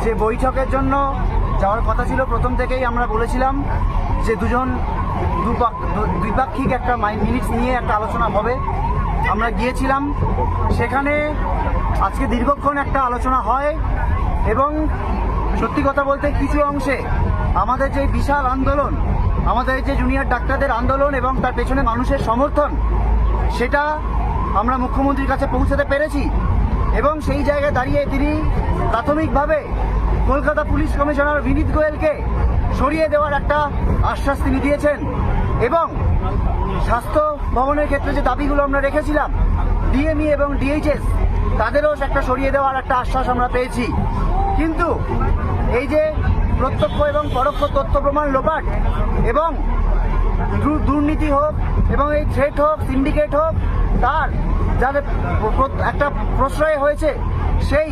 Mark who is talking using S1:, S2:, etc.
S1: যে বৈঠকের জন্য যাওয়ার কথা ছিল প্রথম থেকেই আমরা বলেছিলাম যে দ্বিপাক্ষিক একটা মিনিটস নিয়ে একটা আলোচনা হবে। আমরা গিয়েছিলাম সেখানে, আজকে দীর্ঘক্ষণ একটা আলোচনা হয় এবং সত্যি কথা বলতে কিছু অংশে আমাদের যে বিশাল আন্দোলন, আমাদের যে জুনিয়র ডাক্তারদের আন্দোলন এবং তার পেছনে মানুষের সমর্থন, সেটা আমরা মুখ্যমন্ত্রীর কাছে পৌঁছাতে পেরেছি এবং সেই জায়গায় দাঁড়িয়ে তিনি প্রাথমিকভাবে কলকাতা পুলিশ কমিশনার বিনীত গোয়েলকে সরিয়ে দেওয়ার একটা আশ্বাস তিনি দিয়েছেন এবং স্বাস্থ্য ভবনের ক্ষেত্রে যে দাবিগুলো আমরা রেখেছিলাম, ডিএমই এবং ডিএইচএস, তাদেরও একটা সরিয়ে দেওয়ার একটা আশ্বাস আমরা পেয়েছি। কিন্তু এই যে প্রত্যক্ষ এবং পরোক্ষ তথ্য প্রমাণ লোপাট এবং দুর্নীতি হোক এবং এই থ্রেট হোক, সিন্ডিকেট হোক, তার যাদের একটা প্রশ্রয় হয়েছে, সেই